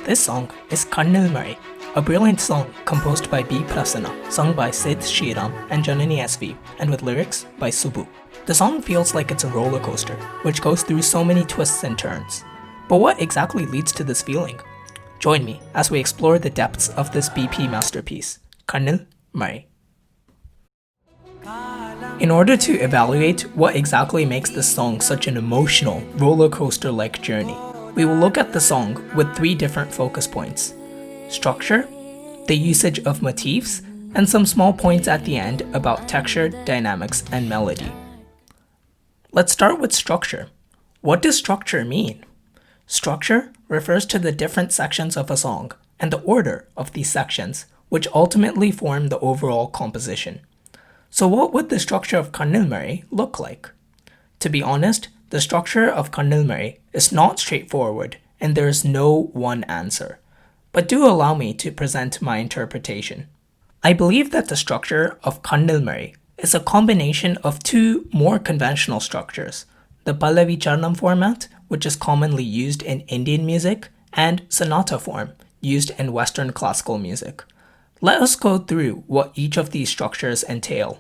This song is Kannil Mazhai, a brilliant song composed by B. Prasanna, sung by Sid Sriram and Jananie SV, and with lyrics by Subbu. The song feels like it's a roller coaster, which goes through so many twists and turns. But what exactly leads to this feeling? Join me as we explore the depths of this BP masterpiece, Kannil Mazhai. In order to evaluate what exactly makes this song such an emotional, roller coaster-like journey, we will look at the song with three different focus points: structure, the usage of motifs, and some small points at the end about texture, dynamics, and melody. Let's start with structure. What does structure mean? Structure refers to the different sections of a song and the order of these sections, which ultimately form the overall composition. So what would the structure of Kannil Mazhai look like? To be honest, the structure of Kannil Mazhai is not straightforward and there is no one answer. But do allow me to present my interpretation. I believe that the structure of Kannil Mazhai is a combination of two more conventional structures: the Pallavi Charnam format, which is commonly used in Indian music, and sonata form, used in Western classical music. Let us go through what each of these structures entail.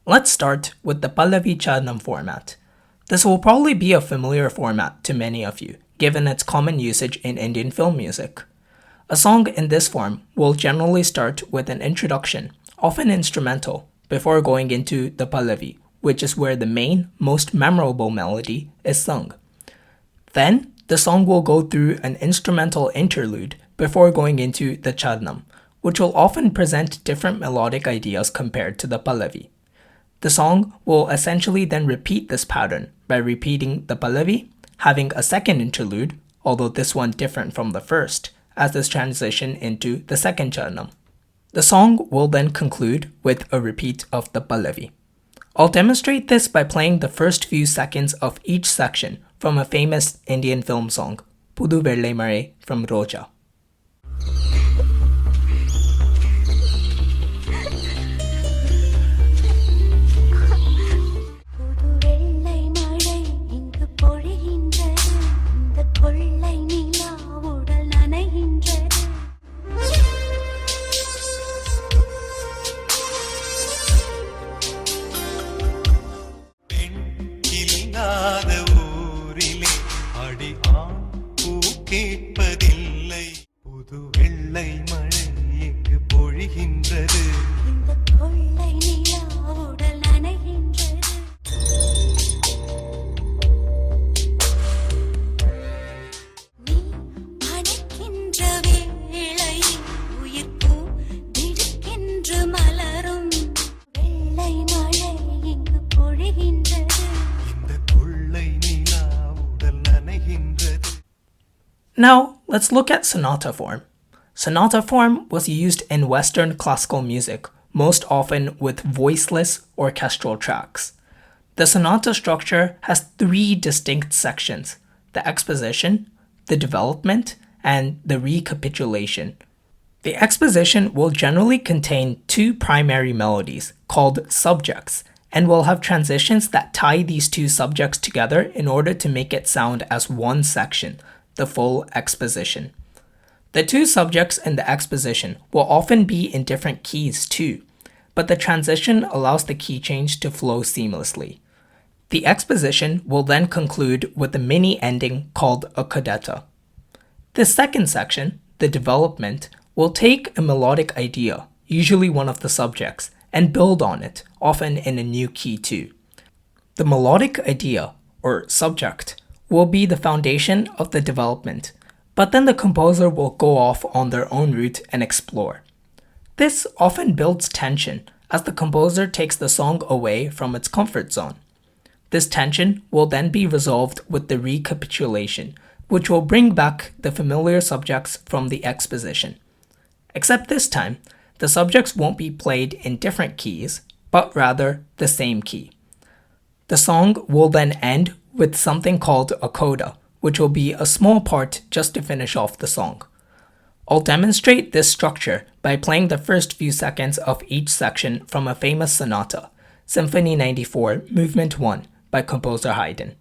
Let's start with the Pallavi Charnam format. This will probably be a familiar format to many of you, given its common usage in Indian film music. A song in this form will generally start with an introduction, often instrumental, before going into the Pallavi, which is where the main, most memorable melody is sung. Then, the song will go through an instrumental interlude before going into the Charnam, which will often present different melodic ideas compared to the Pallavi. The song will essentially then repeat this pattern by repeating the Pallavi, having a second interlude, although this one different from the first, as this transition into the second Charnam. The song will then conclude with a repeat of the Pallavi. I'll demonstrate this by playing the first few seconds of each section from a famous Indian film song, Pudu Vellai Mazhai from Roja. Now, let's look at sonata form. Sonata form was used in Western classical music, most often with voiceless orchestral tracks. The sonata structure has three distinct sections: the exposition, the development, and the recapitulation. The exposition will generally contain two primary melodies, called subjects, and will have transitions that tie these two subjects together in order to make it sound as one section, the full exposition. The two subjects in the exposition will often be in different keys too, but the transition allows the key change to flow seamlessly. The exposition will then conclude with a mini ending called a coda. The second section, the development, will take a melodic idea, usually one of the subjects, and build on it, often in a new key too. The melodic idea, or subject, will be the foundation of the development, but then the composer will go off on their own route and explore. This often builds tension as the composer takes the song away from its comfort zone. This tension will then be resolved with the recapitulation, which will bring back the familiar subjects from the exposition. Except this time, the subjects won't be played in different keys, but rather the same key. The song will then end with something called a coda, which will be a small part just to finish off the song. I'll demonstrate this structure by playing the first few seconds of each section from a famous sonata, Symphony 94, Movement 1 by composer Haydn.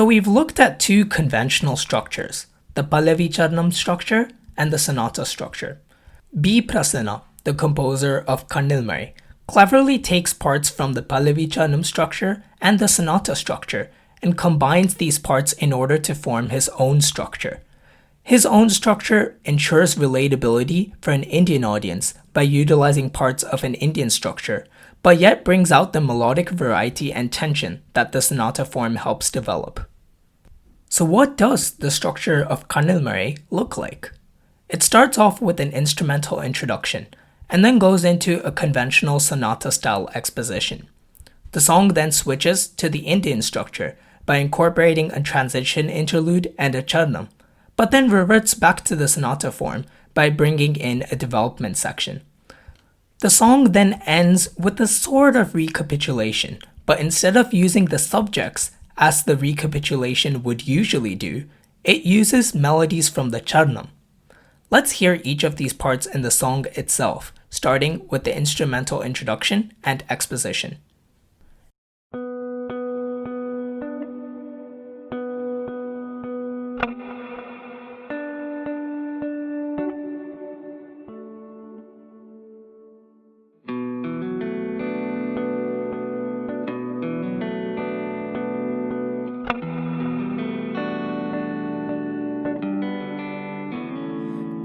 So we've looked at two conventional structures, the Pallavi Charnam structure and the sonata structure. B. Prasanna, the composer of Kannil Mazhai, cleverly takes parts from the Pallavi Charnam structure and the sonata structure and combines these parts in order to form his own structure. His own structure ensures relatability for an Indian audience by utilizing parts of an Indian structure, but yet brings out the melodic variety and tension that the sonata form helps develop. So what does the structure of Kannil Mazhai look like? It starts off with an instrumental introduction, and then goes into a conventional sonata-style exposition. The song then switches to the Indian structure by incorporating a transition interlude and a charnam, but then reverts back to the sonata form by bringing in a development section. The song then ends with a sort of recapitulation, but instead of using the subjects as the recapitulation would usually do, it uses melodies from the charnam. Let's hear each of these parts in the song itself, starting with the instrumental introduction and exposition.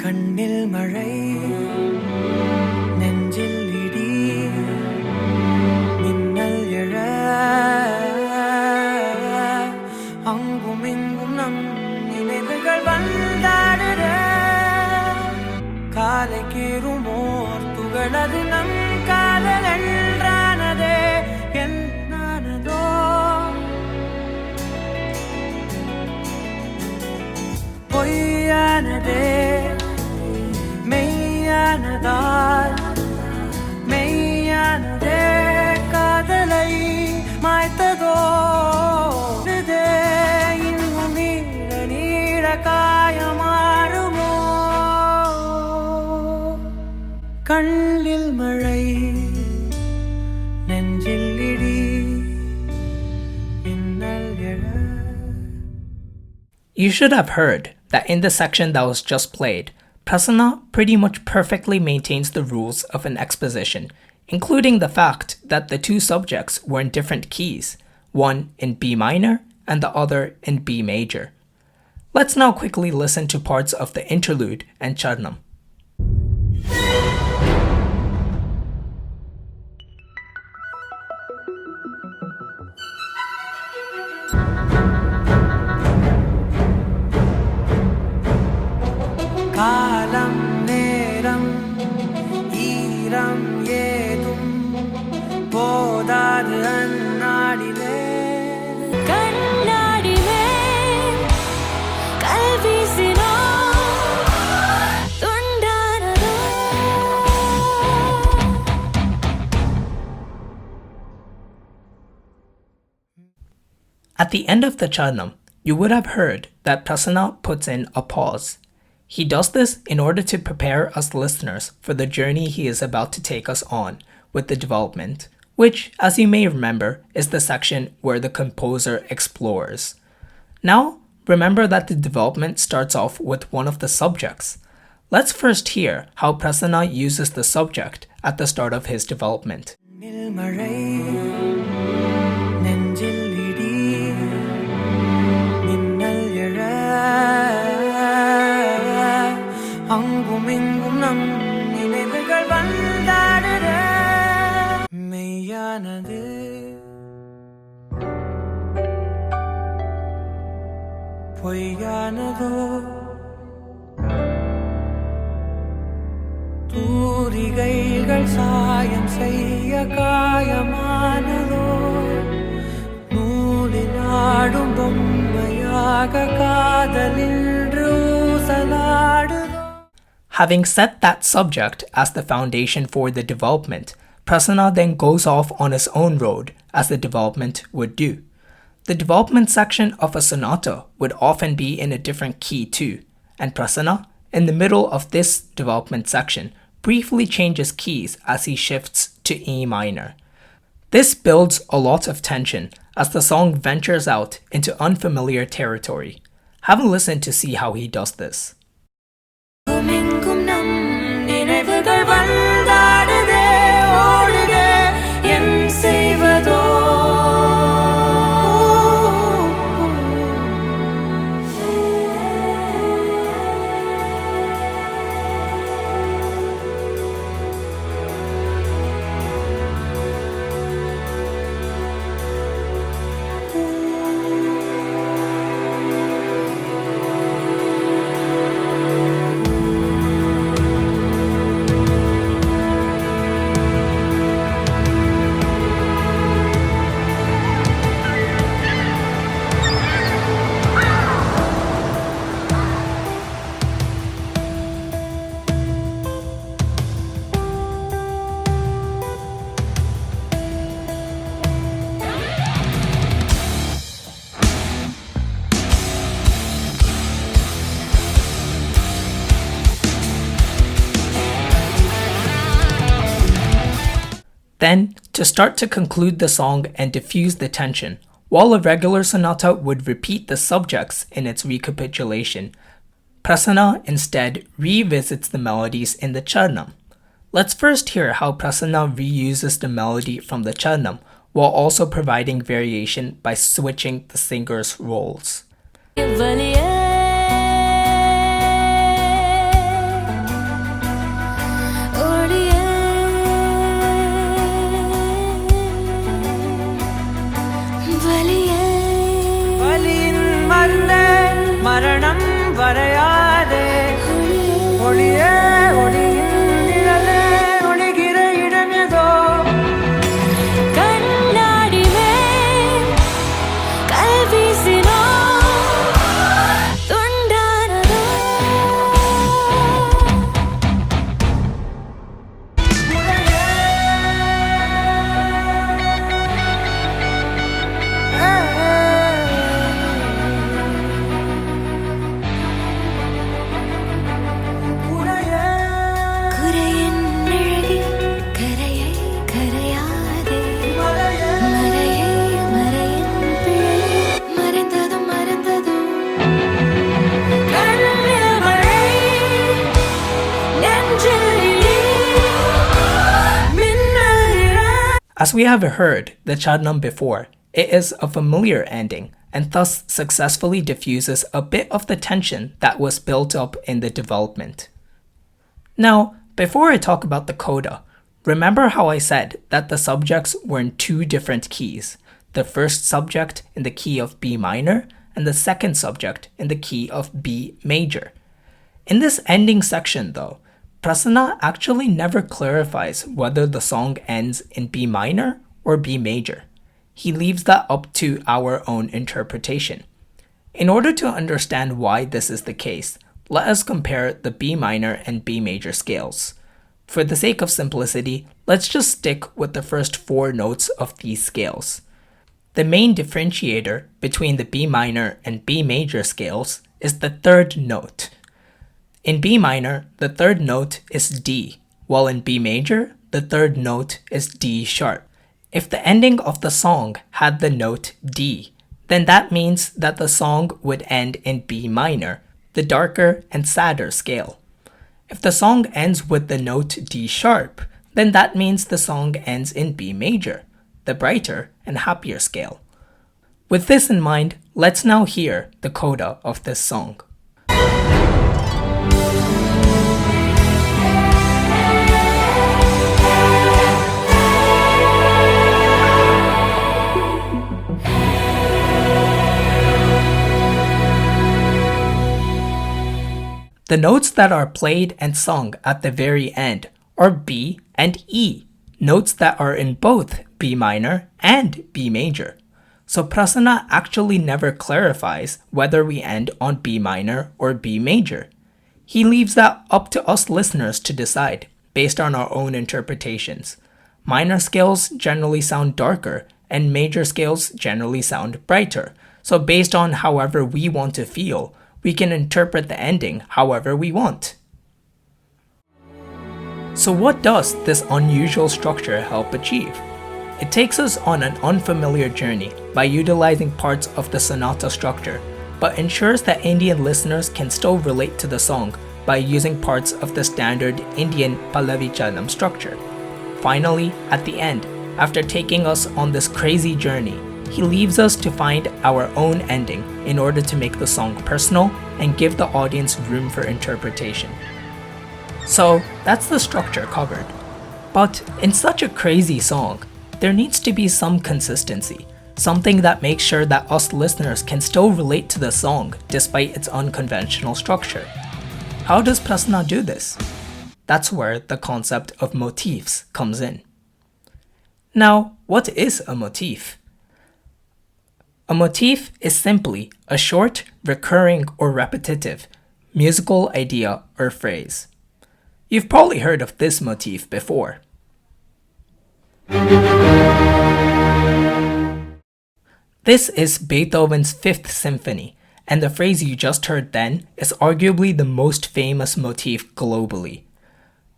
Kannil Mazhai நெஞ்சில் இடி மின்னல் எழ அங்கும் இங்கும் நம் நினைவுகள் வந்தாடுற காலை கீறுமோர் துகளது நம் காதல் என்றானதே என்னானதோ பொய்யானதே மெய்யானதே காதலை மாய்த்ததோ இன்னும் நீட காயமாறுமோ கண்ணில் மழை நெஞ்சில் இடி மின்னல் எழ. You should have heard that in the section that was just played, Prasanna pretty much perfectly maintains the rules of an exposition, including the fact that the two subjects were in different keys, one in B minor and the other in B major. Let's now quickly listen to parts of the interlude and charnam. காலம் நேரம் ஈரம் ஏதும் போதாது அந்நாடிலே கண்ணாடிலே கல்வீசினோ துண்டானதோ. At the end of the charnam, you would have heard that Prasanna puts in a pause. He does this in order to prepare us listeners for the journey he is about to take us on with the development, which, as you may remember, is the section where the composer explores. Now, remember that the development starts off with one of the subjects. Let's first hear how Prasanna uses the subject at the start of his development. அங்கும் இங்கும் நம் நினைவுகள் வந்தாடுற மெய்யானது பொய்யானதோ தூரிகைகள் சாயம் செய்ய காயமானதோ நூலில் ஆடும் பொம்மையாக காதலின்று ஊசலாடுதோ. Having set that subject as the foundation for the development, Prasanna then goes off on his own road as the development would do. The development section of a sonata would often be in a different key too, and Prasanna, in the middle of this development section, briefly changes keys as he shifts to E minor. This builds a lot of tension as the song ventures out into unfamiliar territory. Have a listen to see how he does this. எங்கும் நம் நினைவுகள் வந்தாடுதே ஓடுதே என் செய்வதோ Then, to start to conclude the song and diffuse the tension, while a regular sonata would repeat the subjects in its recapitulation, Prasanna instead revisits the melodies in the charnam. Let's first hear how Prasanna reuses the melody from the charnam while also providing variation by switching the singer's roles. மரணம் வரையாதே ஒளியே ஒளியின் நிழலே ஒளிகிற இடமேதோ கண்ணாடி மேல் கல்வீசினோ துண்டானதோ As we have heard the charnam before, it is a familiar ending and thus successfully diffuses a bit of the tension that was built up in the development. Now, before I talk about the coda, remember how I said that the subjects were in two different keys, the first subject in the key of B minor and the second subject in the key of B major. In this ending section though, Prasanna actually never clarifies whether the song ends in B minor or B major. He leaves that up to our own interpretation. In order to understand why this is the case, let us compare the B minor and B major scales. For the sake of simplicity, let's just stick with the first 4 notes of these scales. The main differentiator between the B minor and B major scales is the third note. In B minor, the third note is D, while in B major, the third note is D sharp. If the ending of the song had the note D, then that means that the song would end in B minor, the darker and sadder scale. If the song ends with the note D sharp, then that means the song ends in B major, the brighter and happier scale. With this in mind, let's now hear the coda of this song. The notes that are played and sung at the very end are B and E, notes that are in both B minor and B major. So Prasanna actually never clarifies whether we end on B minor or B major. He leaves that up to us listeners to decide, based on our own interpretations. Minor scales generally sound darker, and major scales generally sound brighter. So based on however we want to feel, we can interpret the ending however we want. So what does this unusual structure help achieve? It takes us on an unfamiliar journey by utilizing parts of the sonata structure, but ensures that Indian listeners can still relate to the song by using parts of the standard Indian Pallavi Chalam structure. Finally, at the end, after taking us on this crazy journey, he leaves us to find our own ending in order to make the song personal and give the audience room for interpretation. So that's the structure covered. But in such a crazy song, there needs to be some consistency, something that makes sure that us listeners can still relate to the song despite its unconventional structure. How does Prasanna do this? That's where the concept of motifs comes in. Now, what is a motif? A motif is simply a short, recurring, or repetitive musical idea or phrase. You've probably heard of this motif before. This is Beethoven's Fifth Symphony, and the phrase you just heard then is arguably the most famous motif globally.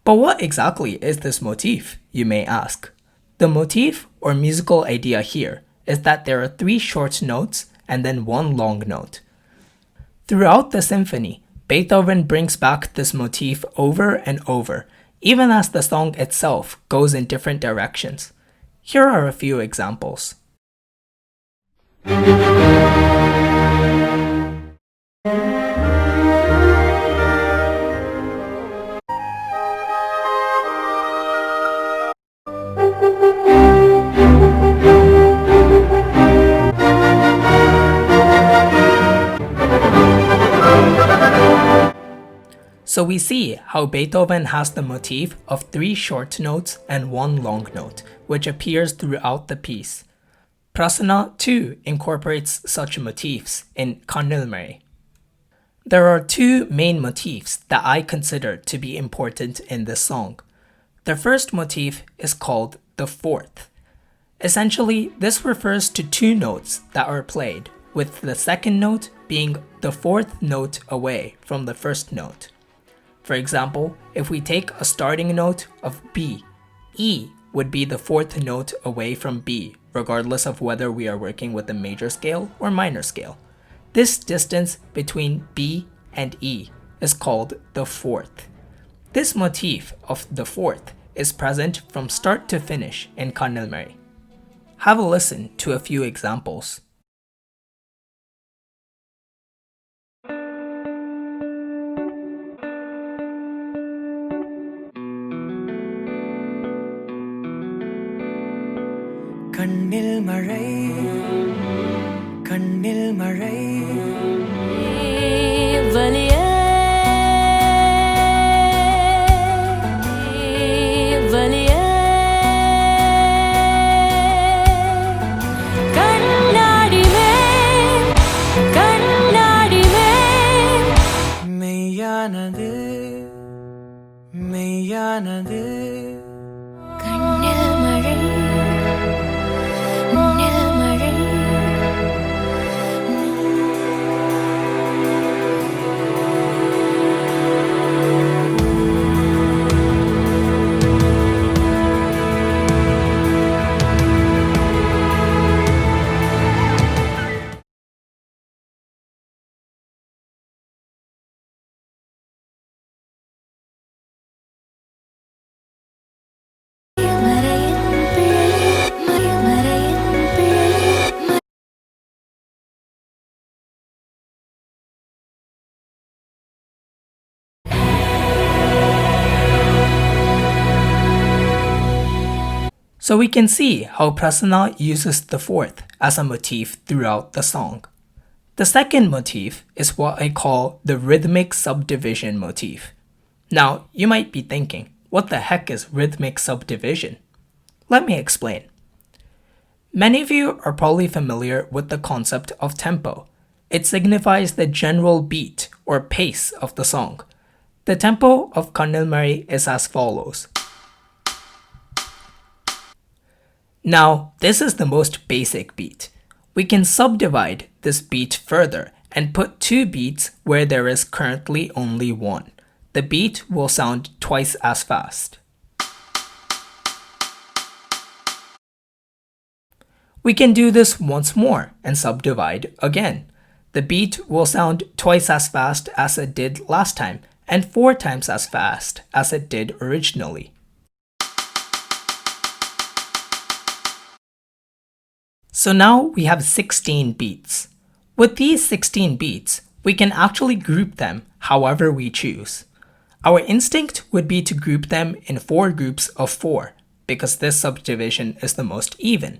But what exactly is this motif, you may ask? The motif, or musical idea here, is that there are 3 short notes and then 1 long note. Throughout the symphony, Beethoven brings back this motif over and over, even as the song itself goes in different directions. Here are a few examples. So we see how Beethoven has the motif of 3 short notes and 1 long note, which appears throughout the piece. Prasanna too incorporates such motifs in Kannil Mazhai. There are 2 main motifs that I consider to be important in this song. The first motif is called the fourth. Essentially, this refers to 2 notes that are played, with the second note being the 4th note away from the first note. For example, if we take a starting note of B, E would be the 4th note away from B, regardless of whether we are working with a major scale or minor scale. This distance between B and E is called the 4th. This motif of the 4th is present from start to finish in Kannil Mazhai. Have a listen to a few examples. Kannil Mazhai, Kannil Mazhai, valiye, valiye, kannadi mein, meyyanadu, meyyanadu. Kannil Mazhai. So we can see how Prasanna uses the 4th as a motif throughout the song. The second motif is what I call the rhythmic subdivision motif. Now, you might be thinking, what the heck is rhythmic subdivision? Let me explain. Many of you are probably familiar with the concept of tempo. It signifies the general beat or pace of the song. The tempo of Kannil Mazhai is as follows. Now, this is the most basic beat. We can subdivide this beat further and put 2 beats where there is currently only 1. The beat will sound twice as fast. We can do this once more and subdivide again. The beat will sound twice as fast as it did last time and 4 times as fast as it did originally. So now we have 16 beats. With these 16 beats, we can actually group them however we choose. Our instinct would be to group them in 4 groups of 4 because this subdivision is the most even.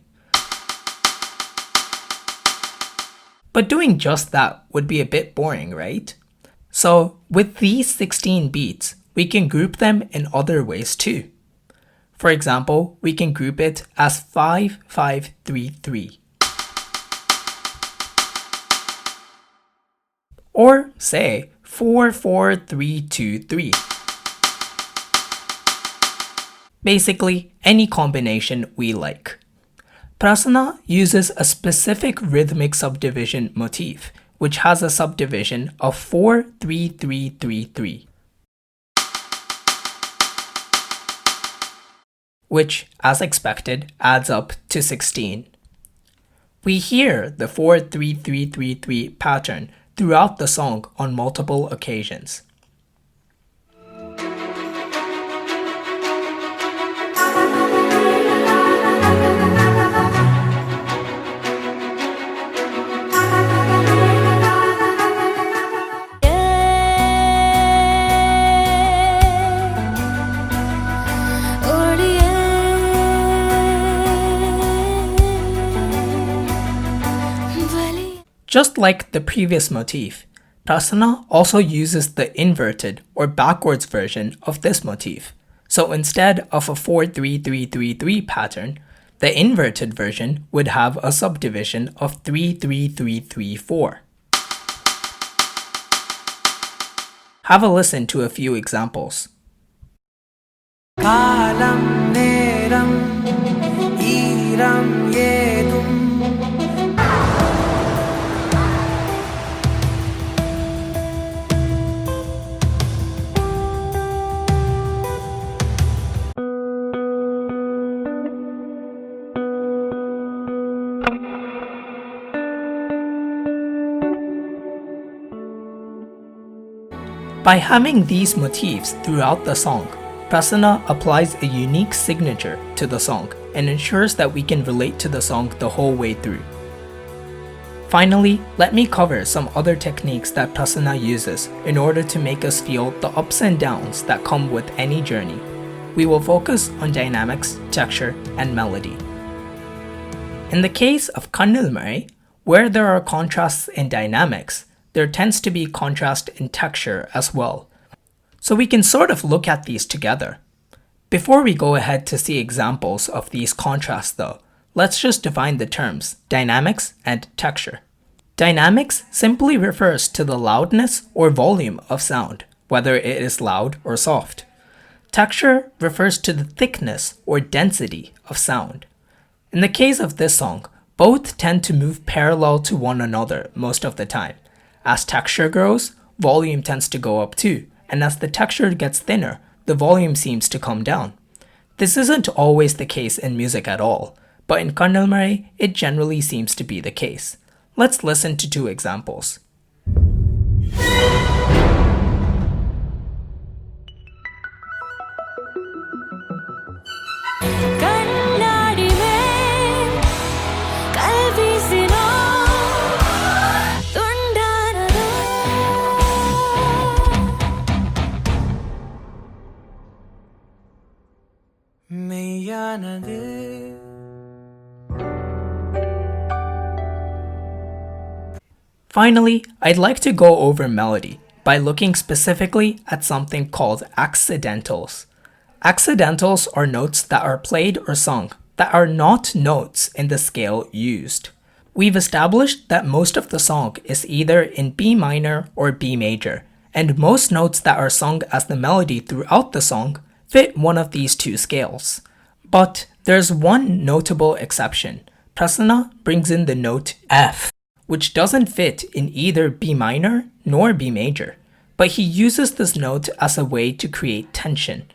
But doing just that would be a bit boring, right? So with these 16 beats, we can group them in other ways too. For example, we can group it as 5-5-3-3. Or say 4-4-3-2-3. Basically, any combination we like. Prasanna uses a specific rhythmic subdivision motif, which has a subdivision of 4-3-3-3-3. Which, as expected, adds up to 16. We hear the 4-3-3-3-3 pattern throughout the song on multiple occasions. Just like the previous motif, Prasanna also uses the inverted or backwards version of this motif. So instead of a 4-3-3-3-3 pattern, the inverted version would have a subdivision of 3-3-3-3-4. Have a listen to a few examples. Kalam neram iram yedum. By having these motifs throughout the song, Prasanna applies a unique signature to the song and ensures that we can relate to the song the whole way through. Finally, let me cover some other techniques that Prasanna uses in order to make us feel the ups and downs that come with any journey. We will focus on dynamics, texture, and melody. In the case of Kannil Mazhai, where there are contrasts in dynamics, there tends to be contrast in texture as well. So we can sort of look at these together. Before we go ahead to see examples of these contrasts though, let's just define the terms dynamics and texture. Dynamics simply refers to the loudness or volume of sound, whether it is loud or soft. Texture refers to the thickness or density of sound. In the case of this song, both tend to move parallel to one another most of the time. As texture grows, volume tends to go up too, and as the texture gets thinner, the volume seems to come down. This isn't always the case in music at all, but in Kannil Mazhai, it generally seems to be the case. Let's listen to 2 examples. Finally, I'd like to go over melody by looking specifically at something called accidentals. Accidentals are notes that are played or sung that are not notes in the scale used. We've established that most of the song is either in B minor or B major, and most notes that are sung as the melody throughout the song fit one of these 2 scales. But there's one notable exception. Prasanna brings in the note F, which doesn't fit in either B minor nor B major, but he uses this note as a way to create tension.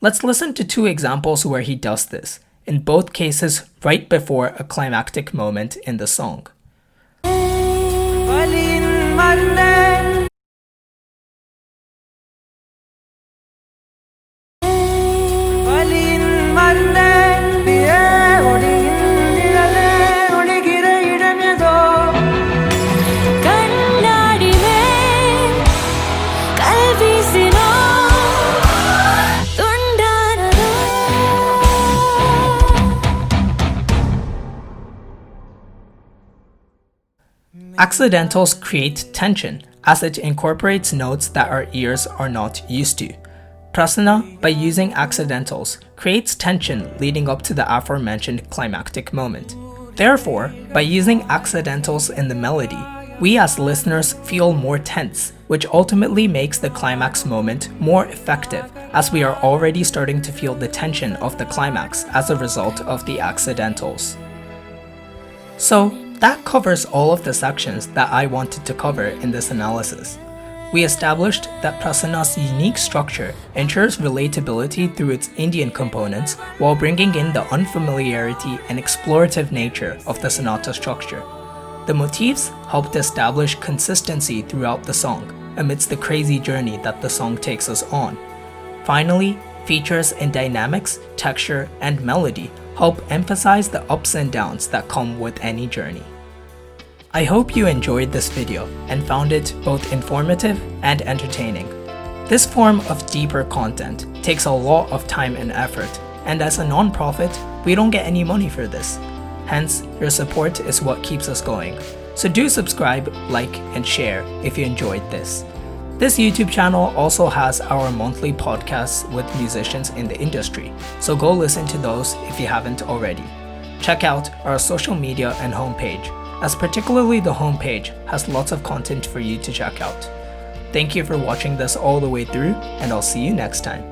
Let's listen to 2 examples where he does this, in both cases right before a climactic moment in the song. Accidentals create tension as it incorporates notes that our ears are not used to. Prasanna, by using accidentals, creates tension leading up to the aforementioned climactic moment. Therefore, by using accidentals in the melody, we as listeners feel more tense, which ultimately makes the climax moment more effective, as we are already starting to feel the tension of the climax as a result of the accidentals. So, that covers all of the sections that I wanted to cover in this analysis. We established that Prasanna's unique structure ensures relatability through its Indian components while bringing in the unfamiliarity and explorative nature of the sonata structure. The motifs helped establish consistency throughout the song amidst the crazy journey that the song takes us on. Finally, features in dynamics, texture, and melody help emphasize the ups and downs that come with any journey. I hope you enjoyed this video and found it both informative and entertaining. This form of deeper content takes a lot of time and effort, and as a non-profit, we don't get any money for this. Hence, your support is what keeps us going. So do subscribe, like, and share if you enjoyed this. This YouTube channel also has our monthly podcasts with musicians in the industry, so go listen to those if you haven't already. Check out our social media and homepage, as particularly the homepage has lots of content for you to check out. Thank you for watching this all the way through, and I'll see you next time.